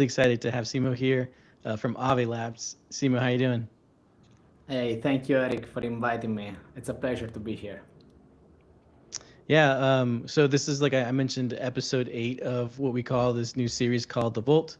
excited to have Simo here from Aave Labs. Simo, how you doing? Hey, thank you, Eric, for inviting me. It's a pleasure to be here. Yeah, so this is like I mentioned, episode 8 of what we call this new series called The Vault.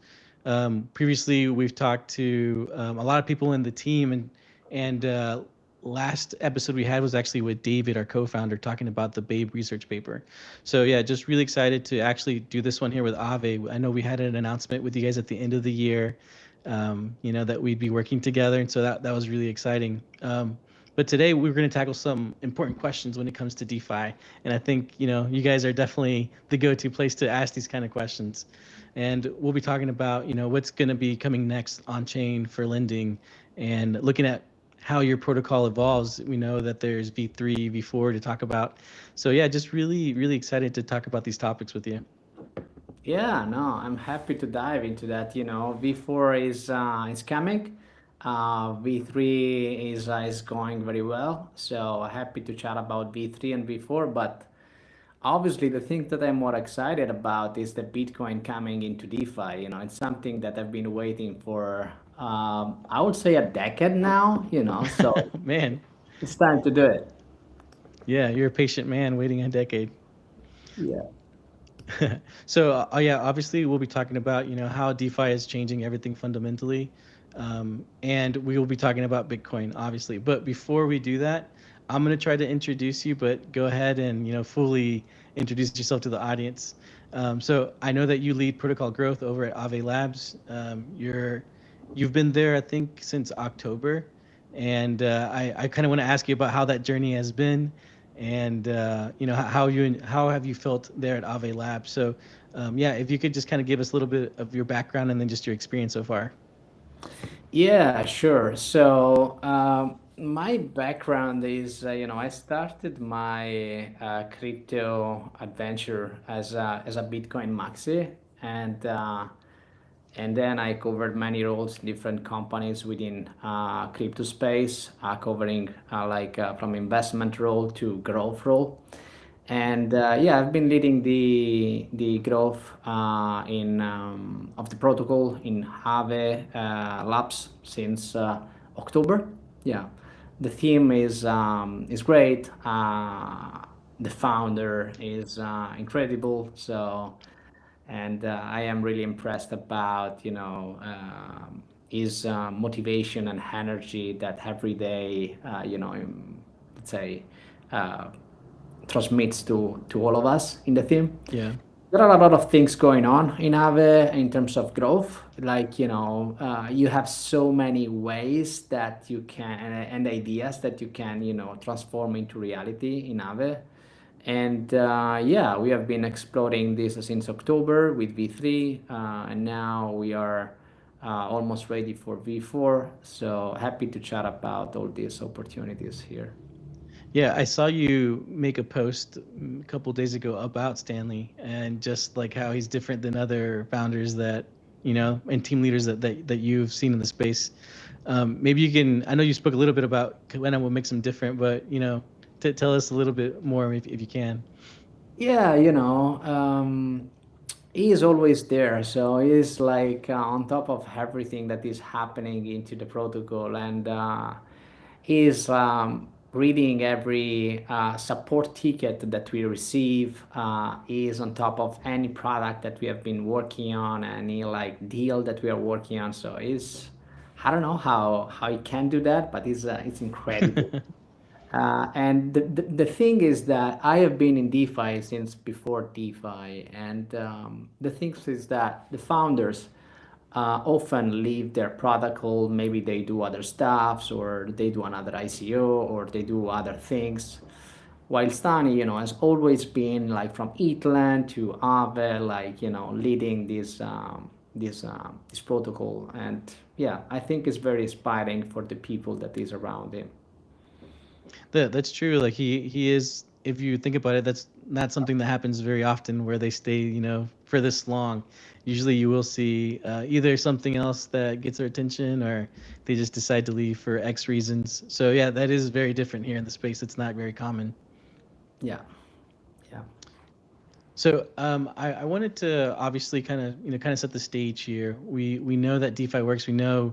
Previously, we've talked to a lot of people in the team, and last episode we had was actually with David, our co-founder, talking about the Babe research paper. So yeah, just really excited to actually do this one here with Aave. I know we had an announcement with you guys at the end of the year, that we'd be working together, and so that was really exciting. But today we're going to tackle some important questions when it comes to DeFi, and I think you guys are definitely the go-to place to ask these kind of questions. And we'll be talking about what's going to be coming next on chain for lending, and looking at how your protocol evolves. We know that there's V3, V4 to talk about. So yeah, just really excited to talk about these topics with you. Yeah, no, I'm happy to dive into that. V4 is coming. V3 is going very well. So happy to chat about V3 and V4. But obviously, the thing that I'm more excited about is the Bitcoin coming into DeFi. It's something that I've been waiting for. I would say a decade now. So Man, it's time to do it. yeah, you're a patient man waiting a decade. Yeah. So yeah, obviously we'll be talking about how DeFi is changing everything fundamentally, and we will be talking about Bitcoin, obviously. But before we do that, I'm gonna try to introduce you, but go ahead and fully introduce yourself to the audience. So I know that you lead protocol growth over at Aave Labs. You've been there, I think, since October, and I kind of want to ask you about how that journey has been, and how have you felt there at Aave Labs. So yeah, if you could just kind of give us a little bit of your background and then just your experience so far. Yeah, sure. So, my background is, I started my crypto adventure as a Bitcoin maxi, and and then I covered many roles in different companies within crypto space, covering from investment role to growth role. And yeah, I've been leading the growth in of the protocol in Aave Labs since October. Yeah, the theme is great. The founder is incredible. So, and I am really impressed about his motivation and energy that every day let's say. Uh, Transmits to all of us in the team. Yeah. There are a lot of things going on in Aave in terms of growth. You have so many ways that you can and ideas that you can transform into reality in Aave. And yeah, we have been exploring this since October with V3, and now we are almost ready for V4. So happy to chat about all these opportunities here. Yeah, I saw you make a post a couple days ago about Stanley, and just like how he's different than other founders that and team leaders that you've seen in the space. Maybe you can. I know you spoke a little bit about when I will make some different, but tell us a little bit more if you can. Yeah, he is always there. So he's like on top of everything that is happening into the protocol, and he's reading every support ticket that we receive. He is on top of any product that we have been working on, any like deal that we are working on. So he's, I don't know how he can do that, but it's incredible. And the thing is that I have been in DeFi since before DeFi, and the thing is that the founders often leave their protocol. Maybe they do other stuffs, or they do another ICO, or they do other things. While Stani, has always been like from Eatland to Aave, like leading this protocol, and yeah, I think it's very inspiring for the people that is around him. That's true. Like he is. If you think about it, that's not something that happens very often where they stay, for this long. Usually, you will see either something else that gets their attention, or they just decide to leave for X reasons. So yeah, that is very different here in the space. It's not very common. Yeah, yeah. So I wanted to obviously kind of set the stage here. We know that DeFi works. We know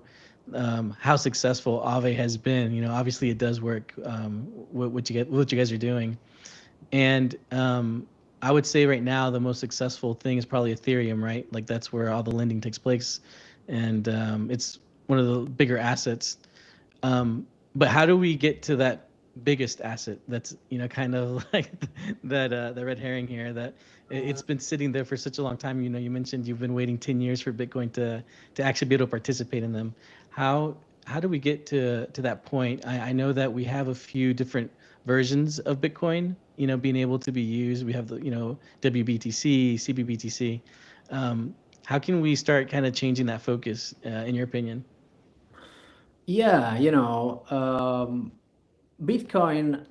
how successful Aave has been. Obviously it does work. What you guys are doing, and I would say right now the most successful thing is probably Ethereum, right? Like that's where all the lending takes place, and it's one of the bigger assets. But how do we get to that biggest asset? That's kind of like that the red herring here. That it's been sitting there for such a long time. You mentioned you've been waiting 10 years for Bitcoin to actually be able to participate in them. How do we get to that point? I know that we have a few different versions of Bitcoin. Being able to be used. We have the WBTC, CBBTC. How can we start kind of changing that focus, in your opinion? Yeah, Bitcoin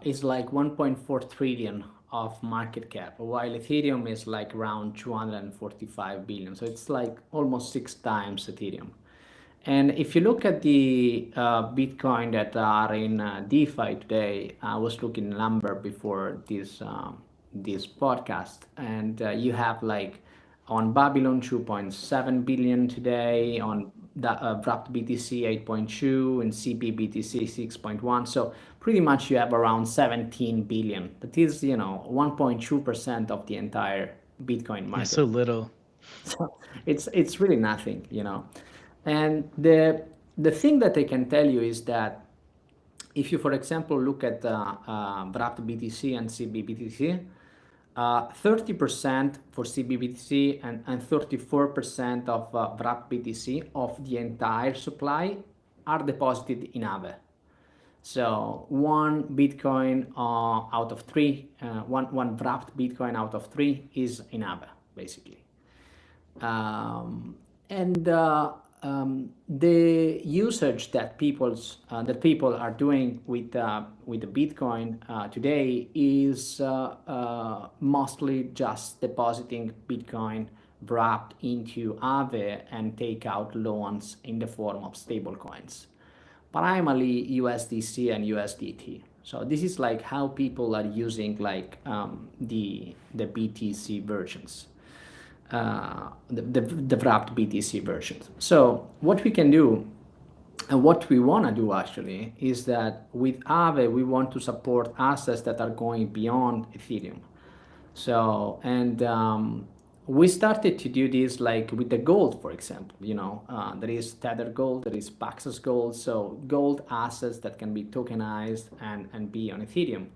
is like 1.4 trillion of market cap, while Ethereum is like around 245 billion. So it's like almost six times Ethereum. And if you look at the Bitcoin that are in DeFi today, I was looking number before this podcast, and you have like on Babylon 2.7 billion today, on the wrapped BTC 8.2, and CPBTC 6.1. So pretty much you have around 17 billion. That is 1.2% of the entire Bitcoin Yeah, market. so little. So it's really nothing, And the thing that I can tell you is that if you, for example, look at wrapped BTC and CBBTC, 30% for CBBTC and 34% of wrapped BTC of the entire supply are deposited in Aave. So one Bitcoin out of three, one wrapped Bitcoin out of three is in Aave, basically. And the usage that people are doing with the Bitcoin today is mostly just depositing Bitcoin wrapped into Aave and take out loans in the form of stable coins, primarily USDC and USDT. So this is like how people are using like the BTC versions, the wrapped BTC versions. So what we can do and what we want to do actually is that with Aave, we want to support assets that are going beyond Ethereum. So, and we started to do this like with the gold, for example. There is Tether Gold, there is Paxos Gold. So, gold assets that can be tokenized and be on Ethereum.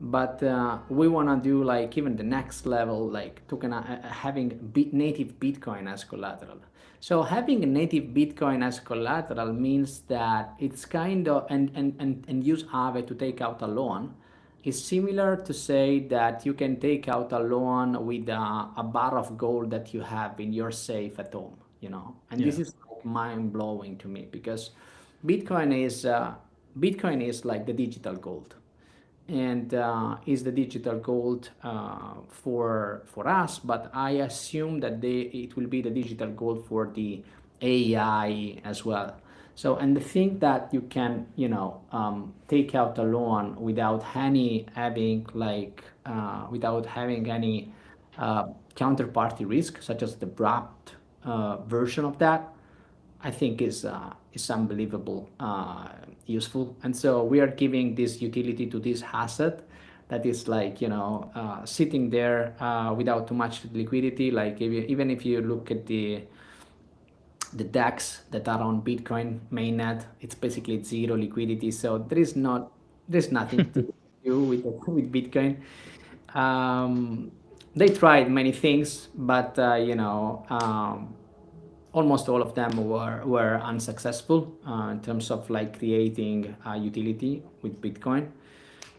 But we want to do like even the next level, like having native Bitcoin as collateral. So having a native Bitcoin as collateral means that it's kind of and use Aave to take out a loan is similar to say that you can take out a loan with a bar of gold that you have in your safe at home. And this Yeah. is like mind blowing to me because Bitcoin is like the digital gold, and is the digital gold for us. But I assume that it will be the digital gold for the AI as well. So, and the thing that you can take out a loan without having any counterparty risk, such as the wrapped version of that, I think is unbelievable useful. And so we are giving this utility to this asset that is like sitting there without too much liquidity. Like even if you look at the DEX that are on Bitcoin mainnet, it's basically zero liquidity. So there's nothing to do with Bitcoin. They tried many things, but almost all of them were unsuccessful in terms of like creating a utility with Bitcoin.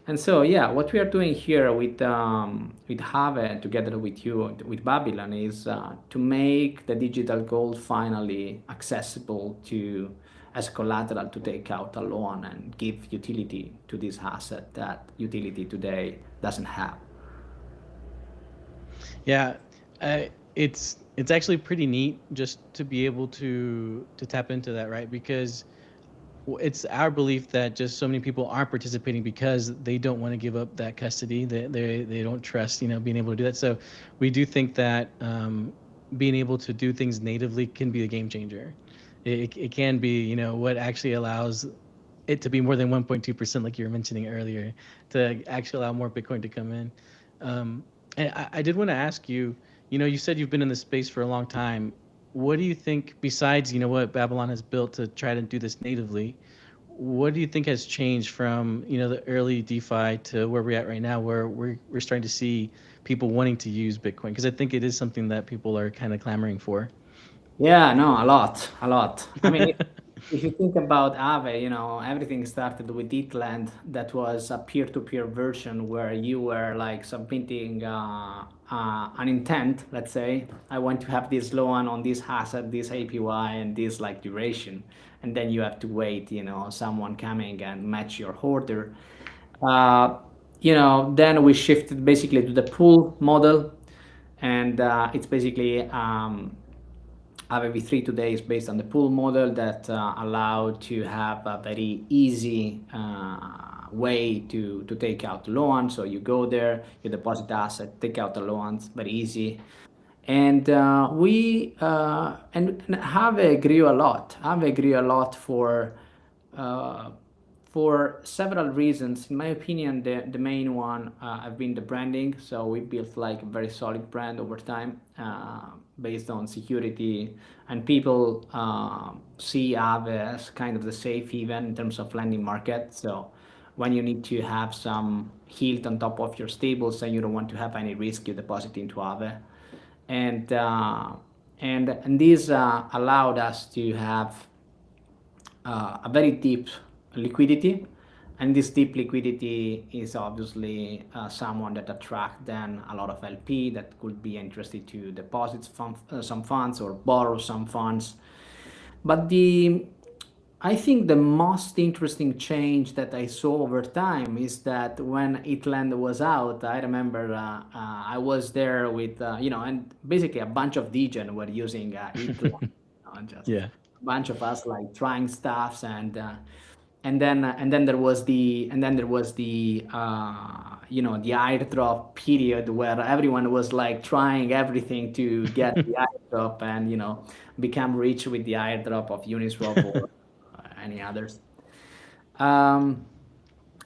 And so, yeah, what we are doing here with Aave together with you, with Babylon, is to make the digital gold finally accessible to as collateral to take out a loan and give utility to this asset that utility today doesn't have. Yeah, it's actually pretty neat just to be able to tap into that, right? Because it's our belief that just so many people aren't participating because they don't want to give up that custody. They don't trust, being able to do that. So we do think that being able to do things natively can be a game changer. It can be, what actually allows it to be more than 1.2%, like you were mentioning earlier, to actually allow more Bitcoin to come in. And I did want to ask you, you said you've been in this space for a long time. What do you think, besides, what Babylon has built to try to do this natively, what do you think has changed from, the early DeFi to where we're at right now, where we're starting to see people wanting to use Bitcoin? Because I think it is something that people are kind of clamoring for. Yeah, no, a lot, a lot. I mean, if you think about Aave, everything started with Eatland. That was a peer-to-peer version where you were like submitting an intent. Let's say I want to have this loan on this asset, this APY, and this like duration, and then you have to wait. Someone coming and match your order. Uh, then we shifted basically to the pool model, and it's basically. Aave V3 today is based on the pool model that allow to have a very easy way to take out loans. So you go there, you deposit asset, take out the loans, very easy. And and Aave grew a lot. Aave grew a lot uh, for several reasons. In my opinion, the main one have been the branding. So we built like a very solid brand over time based on security, and people see Aave as kind of the safe haven in terms of lending market. So when you need to have some yield on top of your stables and you don't want to have any risk, you deposit into Aave. And this allowed us to have a very deep liquidity, and this deep liquidity is obviously someone that attract then a lot of LP that could be interested to deposit some funds or borrow some funds. But I think the most interesting change that I saw over time is that when Itland was out, I remember I was there with, and basically a bunch of degen were using Itland, just Yeah. a bunch of us like trying stuffs, and then there was the the airdrop period where everyone was like trying everything to get the airdrop and become rich with the airdrop of Uniswap or any others. Um,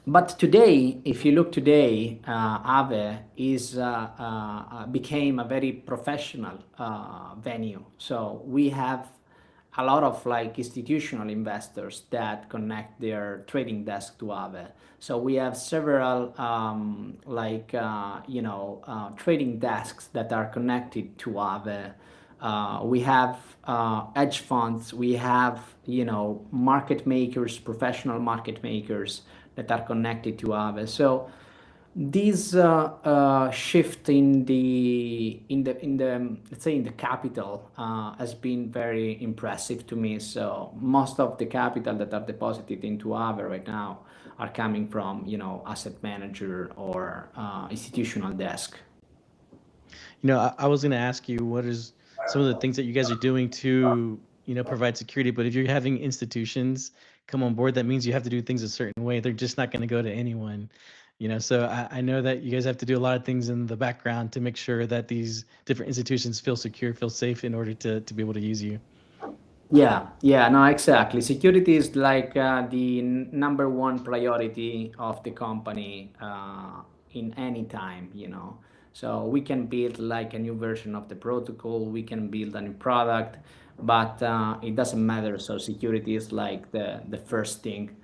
but today, if you look today, Aave is became a very professional venue. So we have a lot of like institutional investors that connect their trading desk to Aave. So we have several trading desks that are connected to Aave. We have hedge funds. We have market makers, professional market makers that are connected to Aave. So this shift in the let's say in the capital has been very impressive to me. So most of the capital that are deposited into Aave right now are coming from asset manager or institutional desk. I was going to ask you what is some of the things that you guys are doing to, provide security. But if you're having institutions come on board, that means you have to do things a certain way. They're just not going to go to anyone. So I know that you guys have to do a lot of things in the background to make sure that these different institutions feel secure, feel safe in order to be able to use you. Yeah, no, exactly. Security is like the number one priority of the company in any time. So we can build like a new version of the protocol, we can build a new product, but it doesn't matter. So security is like the first thing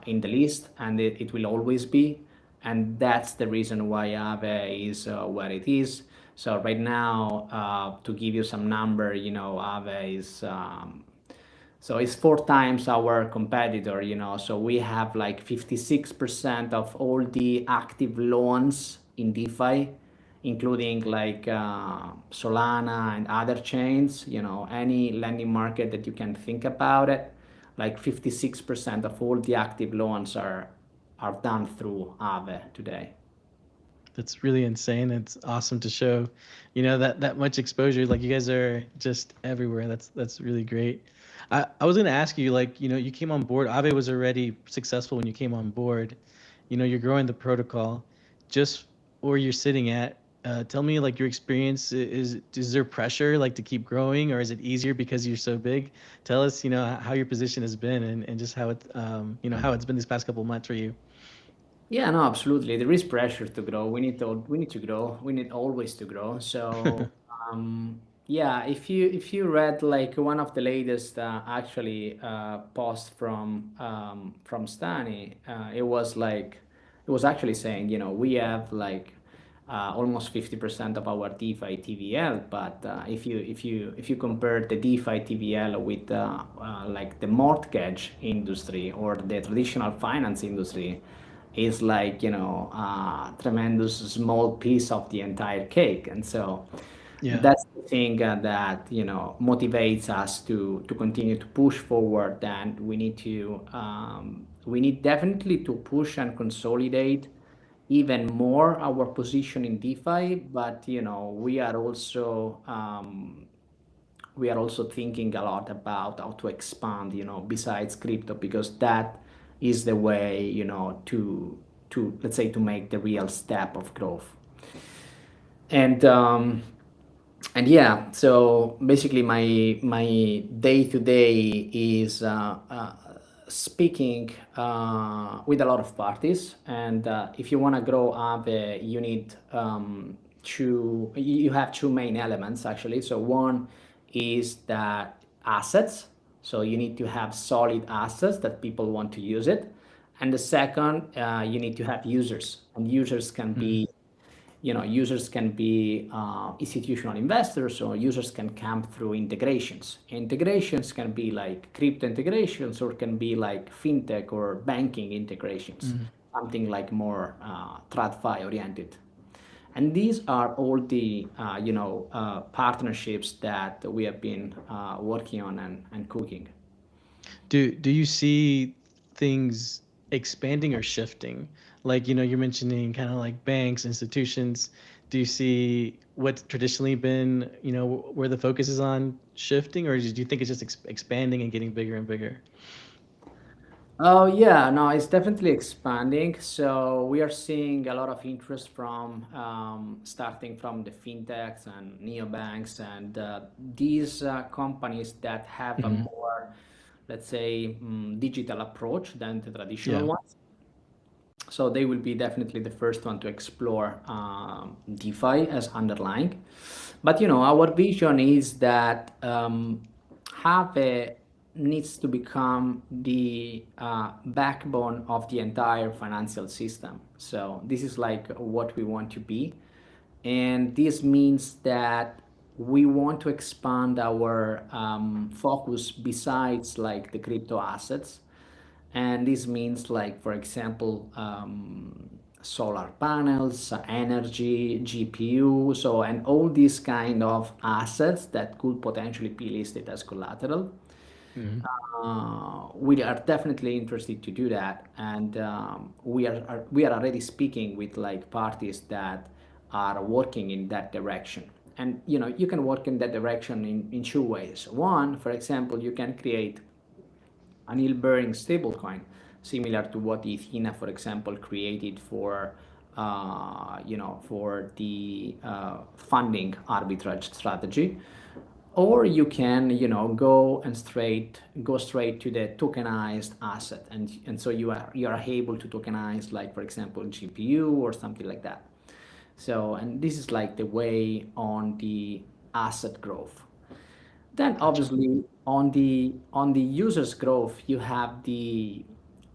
in the list, and it will always be. And that's the reason why Aave is where it is. So right now, to give you some number, Aave is so it's four times our competitor. So we have like 56% of all the active loans in DeFi, including like Solana and other chains. Any lending market that you can think about it, like 56% of all the active loans are done through Aave today. That's really insane. It's awesome to show, that much exposure. Like you guys are just everywhere. That's really great. I was gonna ask you, like, you came on board. Aave was already successful when you came on board. You're growing the protocol. Just where you're sitting at, tell me like your experience. Is there pressure like to keep growing, or is it easier because you're so big? Tell us, how your position has been and just how how it's been these past couple of months for you. Yeah, no, absolutely. There is pressure to grow. We need to grow. We need always to grow. So, yeah, if you read like one of the latest actually post from Stani, it was actually saying, we have like almost 50% of our DeFi TVL, but if you compare the DeFi TVL with like the mortgage industry or the traditional finance industry, is like a tremendous small piece of the entire cake. And so Yeah. that's the thing that motivates us to continue to push forward. And we need definitely to push and consolidate even more our position in DeFi. But we are also thinking a lot about how to expand, besides crypto, because that is the way, to let's say to make the real step of growth. And yeah, so basically my day to day is speaking with a lot of parties. And if you want to grow up, you need you have two main elements actually. So one is that assets. So you need to have solid assets that people want to use it. And the second, you need to have users, and Mhm. users can be institutional investors, or users can come through integrations. Integrations can be like crypto integrations, or can be like fintech or banking integrations, Mhm. something like more TradFi oriented. And these are all the partnerships that we have been working on and cooking. Do you see things expanding or shifting? Like, you're mentioning kind of like banks, institutions. Do you see what's traditionally been, where the focus is on shifting, or do you think it's just expanding and getting bigger and bigger? Oh yeah, no, it's definitely expanding. So we are seeing a lot of interest from starting from the fintechs and neobanks and these companies that have a Hmm. more, let's say, digital approach than the traditional Yeah. ones. So they will be definitely the first one to explore DeFi as underlying. But our vision is that Aave needs to become the backbone of the entire financial system. So this is like what we want to be, and this means that we want to expand our focus besides like the crypto assets. And this means like, for example, solar panels, energy, GPU, so, and all these kind of assets that could potentially be listed as collateral. Hmm. We are definitely interested to do that. And we are already speaking with like parties that are working in that direction. And you can work in that direction in two ways. One, for example, you can create an yield-bearing stablecoin, similar to what Ethena, for example, created for the funding arbitrage strategy. Or you can, go straight to the tokenized asset, and so you are able to tokenize, like, for example, GPU or something like that. So, and this is like the way on the asset growth. Then Gotcha. obviously on the users growth, you have the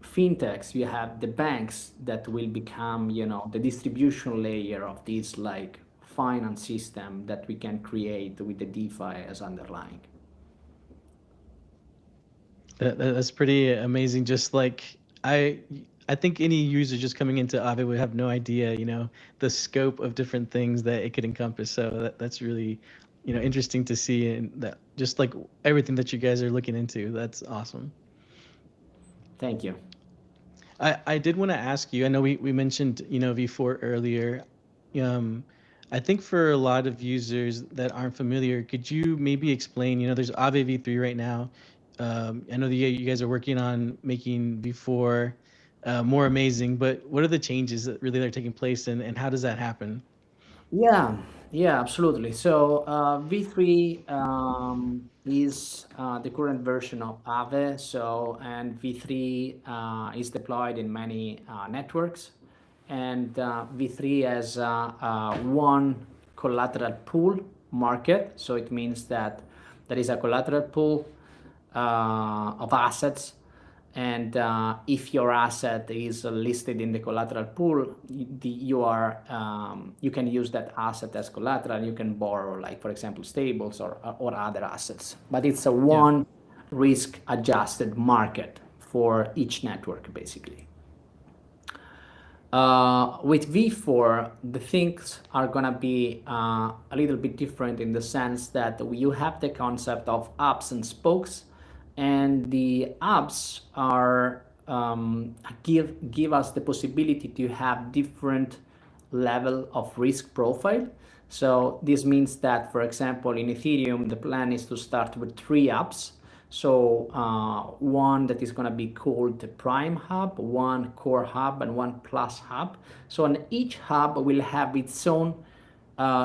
fintechs, you have the banks that will become, the distribution layer of this like finance system that we can create with the DeFi as underlying. That's pretty amazing. Just like I, I think any user just coming into Aave would have no idea, the scope of different things that it could encompass. So that's really, interesting to see, and that just like everything that you guys are looking into. That's awesome. Thank you. I did want to ask you. I know we mentioned V4 earlier. um, I think for a lot of users that aren't familiar, could you maybe explain? There's Aave V3 right now. I know that you guys are working on making V4 more amazing, but what are the changes that really are taking place, and how does that happen? Yeah, yeah, absolutely. So V3 is the current version of Aave. So and V3 is deployed in many networks, and V3 has one collateral pool market. So it means that there is a collateral pool of assets, and if your asset is listed in the collateral pool, you can use that asset as collateral. You can borrow, like for example, stables or other assets. But it's a Yeah. one risk adjusted market for each network, basically. With V4, the things are gonna be a little bit different in the sense that you have the concept of hubs and spokes, and the hubs are give us the possibility to have different level of risk profile. So this means that, for example, in Ethereum, the plan is to start with three hubs. So one that is going to be called the Prime Hub, one Core Hub, and one Plus Hub. So on each hub will have its own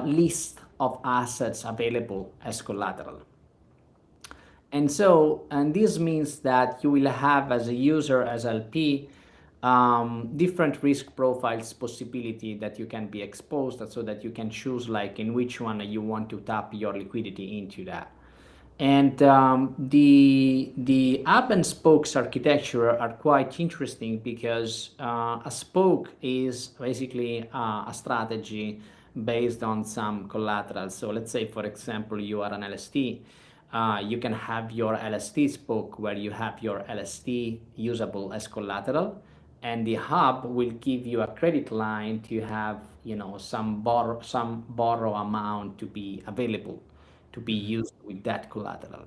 list of assets available as collateral. And this means that you will have, as a user, as LP, different risk profiles possibility that you can be exposed, so that you can choose like in which one you want to tap your liquidity into that. And the hub and spokes architecture are quite interesting because a spoke is basically a strategy based on some collateral. So let's say, for example, you are an LST. You can have your LST spoke where you have your LST usable as collateral, and the hub will give you a credit line to have, some borrow amount to be available to be Hmm. used with that collateral.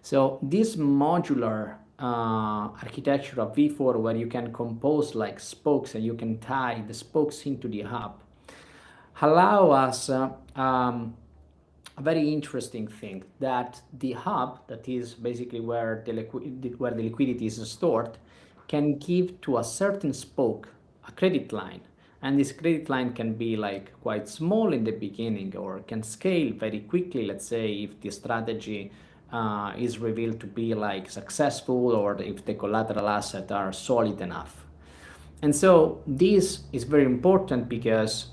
So this modular architecture of V4, where you can compose like spokes and you can tie the spokes into the hub, allow us a very interesting thing, that the hub, that is basically where where the liquidity is stored, can give to a certain spoke a credit line, and this credit line can be like quite small in the beginning or can scale very quickly. Let's say if the strategy is revealed to be like successful, or if the collateral assets are solid enough. And so this is very important because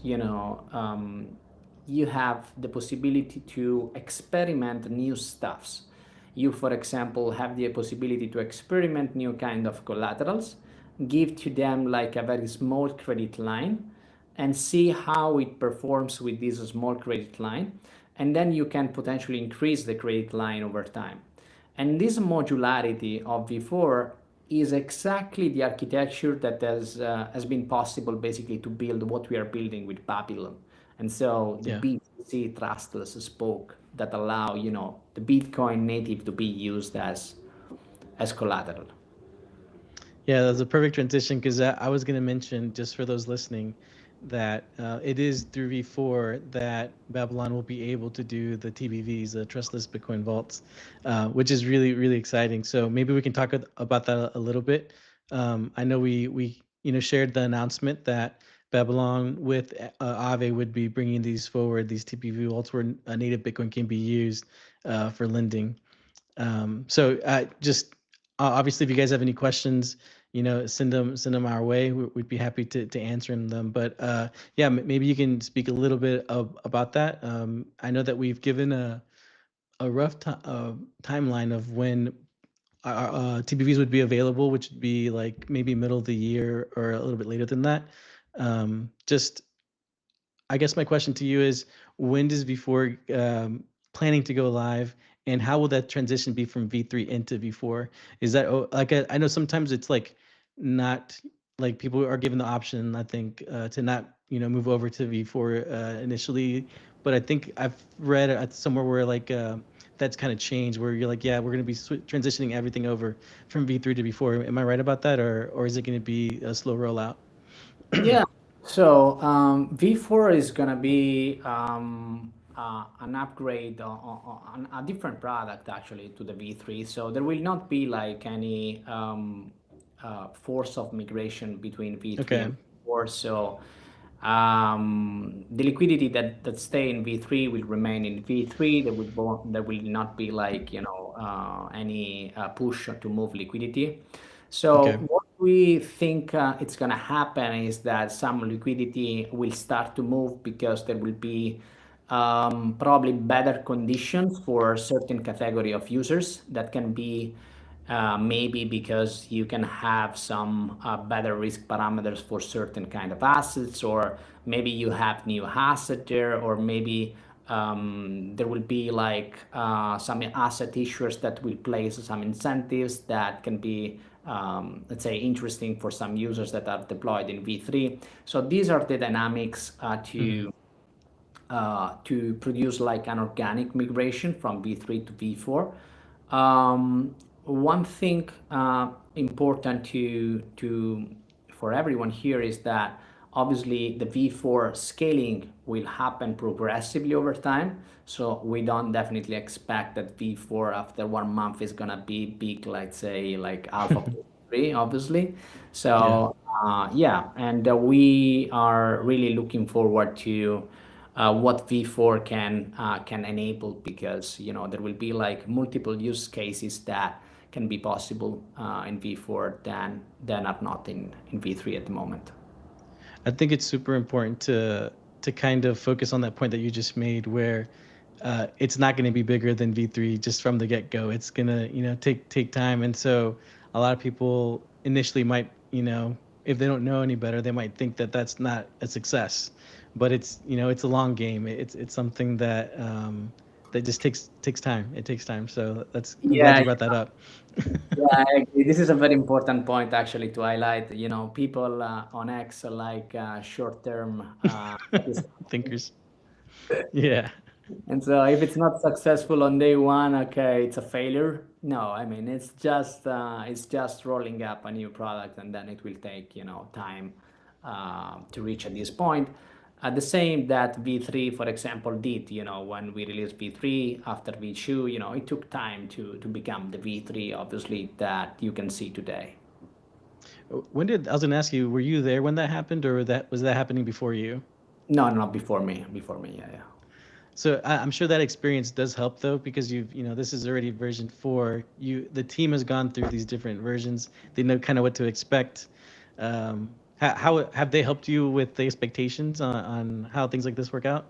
you have the possibility to experiment new stuffs. You, for example, have the possibility to experiment new kind of collaterals, give to them like a very small credit line, and see how it performs with this small credit line, and then you can potentially increase the credit line over time. And this modularity of V4 is exactly the architecture that has been possible basically to build what we are building with Babylon. And so the Yeah. BTC trustless spoke that allow, the Bitcoin native to be used as collateral. Yeah, that's a perfect transition because I was going to mention, just for those listening, that it is through V4 that Babylon will be able to do the TBVs, the trustless Bitcoin vaults, which is really, really exciting. So maybe we can talk about that a little bit. I know we shared the announcement that Babylon with Aave would be bringing these forward, these TPV vaults where a native Bitcoin can be used for lending. So just obviously, if you guys have any questions, send them our way. We'd be happy to answer them. But yeah, maybe you can speak a little bit about that. I know that we've given a rough timeline of when our TBVs would be available, which would be like maybe middle of the year or a little bit later than that. Just I guess my question to you is, when does V4 planning to go live, and how will that transition be from V3 into V4? Is that like I know sometimes it's like not like people are given the option, I think, to not move over to V4 initially, but I think I've read somewhere where like that's kind of changed, where you're like, yeah, we're going to be transitioning everything over from V3 to V4. Am I right about that, or is it going to be a slow rollout? Yeah, So V4 is gonna be an upgrade on a different product actually to the V3. So there will not be like any force of migration between V3 Okay. and V4. So the liquidity that stay in V3 will remain in V3. There will not be like any push to move liquidity. So Okay. what we think it's going to happen is that some liquidity will start to move because there will be probably better conditions for certain category of users that can be maybe because you can have some better risk parameters for certain kind of assets, or maybe you have new asset there, or maybe there will be like some asset issuers that will place some incentives that can be let's say interesting for some users that are deployed in V3. So these are the dynamics Hmm. to produce like an organic migration from V3 to V4. One thing important to for everyone here is that obviously the V4 scaling will happen progressively over time. So we don't definitely expect that V4 after 1 month is gonna be big, let's say like alpha 3, obviously. Yeah. So yeah, and we are really looking forward to what V4 can enable, because there will be like multiple use cases that can be possible in V4 than are not in V3 at the moment. I think it's super important to kind of focus on that point that you just made, where it's not going to be bigger than V3 just from the get go. It's gonna, take time, and so a lot of people initially might, if they don't know any better, they might think that that's not a success, but it's a long game. It's something that just takes time. It takes time. So I'm glad Yeah, you brought that up. yeah, I agree. This is a very important point actually to highlight. People on X like short term. Thinkers. Yeah. And so if it's not successful on day one, okay, it's a failure. No, I mean it's just rolling up a new product, and then it will take time to reach at this point. The same that V3, for example, did. When we released V3 after V2, it took time to become the V3, obviously, that you can see today. When did I was gonna ask you, were you there when that happened, or that was that happening before you? No, no, before me, before me, yeah, yeah. So I'm sure that experience does help though, because this is already version 4. The team has gone through these different versions. They know kind of what to expect. How have they helped you with the expectations on how things like this work out?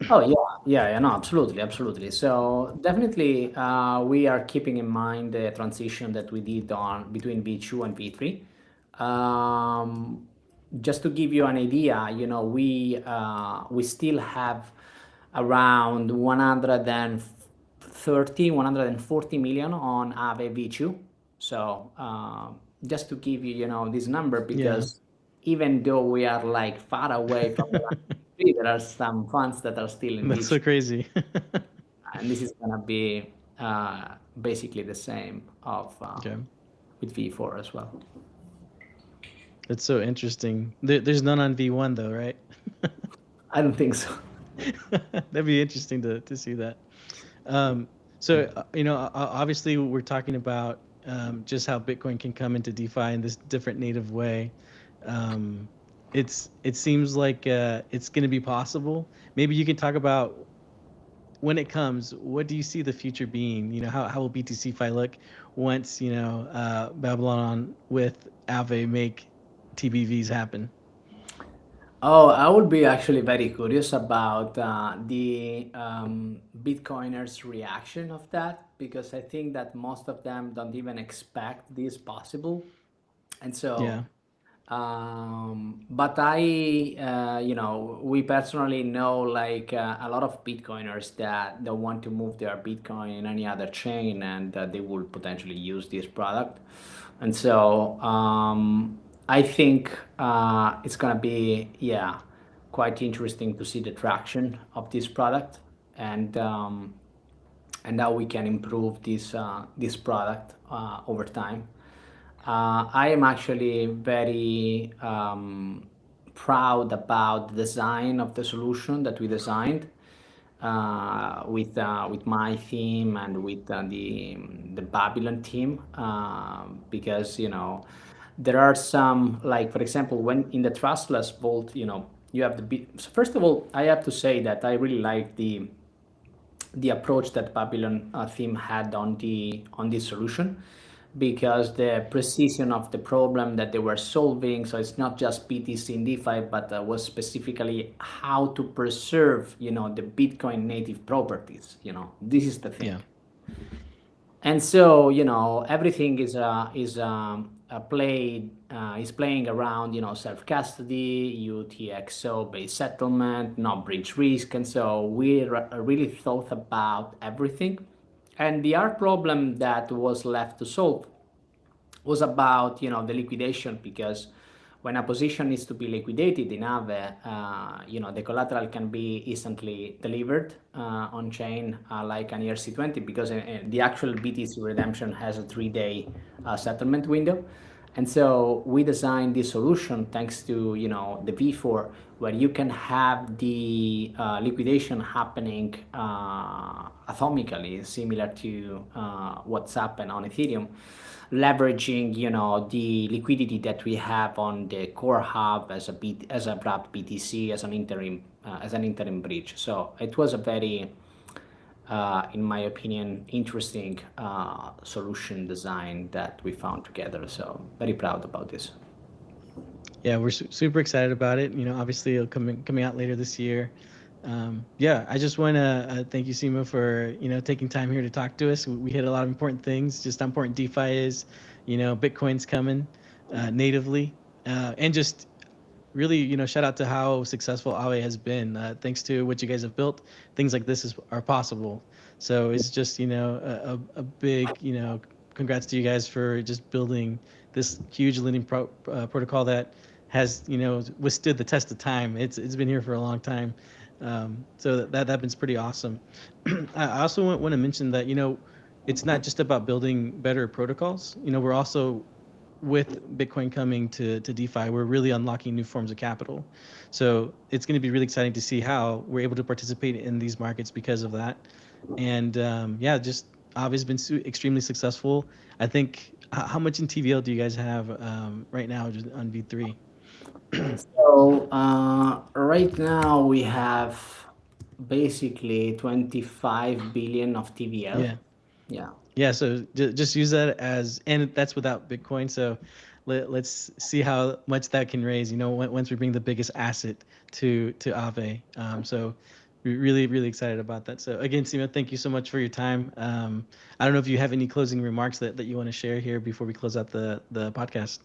Oh yeah, yeah, yeah, no, absolutely, absolutely. So definitely, we are keeping in mind the transition that we did on between V2 and V3. Um, just to give you an idea, we still have around 130, 140 million on Aave V2. So just to give you, this number, Yeah, because even though we are like far away from the there are some funds that are still in that's beach, so crazy. and this is gonna be basically the same of Okay, with V4 as well. that's so interesting. There's none on V1 though, right? I don't think so. That'd be interesting to see that. Um, so obviously we're talking about just how Bitcoin can come into DeFi in this different native way. Um, it seems like it's going to be possible. Maybe you can talk about when it comes. What do you see the future being? How will BTC Fi look once Babylon with Aave make TBVs happen? Oh, I would be actually very curious about the Bitcoiners' reaction of that, because I think that most of them don't even expect this possible. And so, Yeah. but we personally know like a lot of Bitcoiners that don't want to move their Bitcoin in any other chain, and they will potentially use this product. And so, I think it's gonna be, yeah, quite interesting to see the traction of this product, and how we can improve this product over time. I am actually very proud about the design of the solution that we designed with my team and with the Babylon team, because there are some, like for example, when in the trustless vault, you have so first of all, I have to say that I really like the approach that Babylon theme had on this solution, because the precision of the problem that they were solving, so it's not just BTC in DeFi, but was specifically how to preserve the Bitcoin native properties. This is the thing. Yeah. And so everything is playing around self custody, UTXO based settlement, not breach risk, and so we really thought about everything. And the hard problem that was left to solve was about the liquidation, because when a position needs to be liquidated in Aave, the collateral can be instantly delivered on chain, like an ERC20, because the actual BTC redemption has a 3-day settlement window. And so we designed this solution thanks to the V4, where you can have the liquidation happening atomically, similar to what's happened on Ethereum, leveraging the liquidity that we have on the core hub as a wrapped BTC as an interim bridge. So it was a very in my opinion, interesting solution design that we found together. So very proud about this. Yeah, we're super excited about it. Obviously it'll coming out later this year. Yeah, I just want to thank you, Simo, for taking time here to talk to us. We hit a lot of important things, just how important DeFi is. Bitcoin's coming natively, and just really, shout out to how successful Aave has been. Thanks to what you guys have built, things like this are possible. So it's just, a big, congrats to you guys for just building this huge lending protocol that has, withstood the test of time. It's been here for a long time. So that's pretty awesome. I also want to mention that, it's not just about building better protocols. We're also, with Bitcoin coming to DeFi, we're really unlocking new forms of capital. So it's going to be really exciting to see how we're able to participate in these markets because of that. And yeah, just Aave's been extremely successful. I think, how much in TVL do you guys have right now on V3? So right now we have basically 25 billion of TVL. Yeah. Yeah. Yeah, so just use that as, and that's without Bitcoin. So let's see how much that can raise, once we bring the biggest asset to Aave. So we're really, really excited about that. So again, Simo, thank you so much for your time. I don't know if you have any closing remarks that you want to share here before we close out the podcast.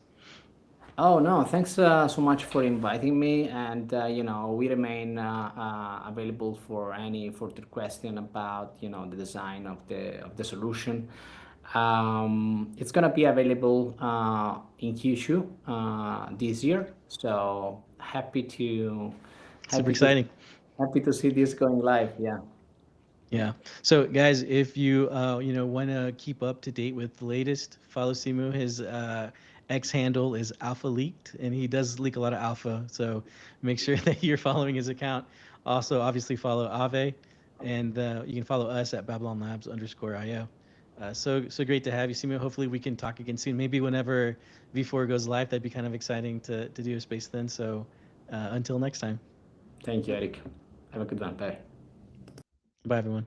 Oh no, thanks so much for inviting me, and we remain available for any further question about the design of the solution. It's gonna be available in Kyushu this year, so Super happy to exciting. happy to see this going live. Yeah. Yeah. So guys, if you want to keep up to date with the latest, follow Simu. His X handle is Alpha Leaked, and he does leak a lot of alpha. So make sure that you're following his account. Also, obviously follow Aave, and you can follow us at Babylon Labs _IO. So great to have you, Simu. Hopefully we can talk again soon. Maybe whenever V4 goes live, that'd be kind of exciting to do a space then. So until next time. Thank you, Eric. Have a good one. Bye. Bye, everyone.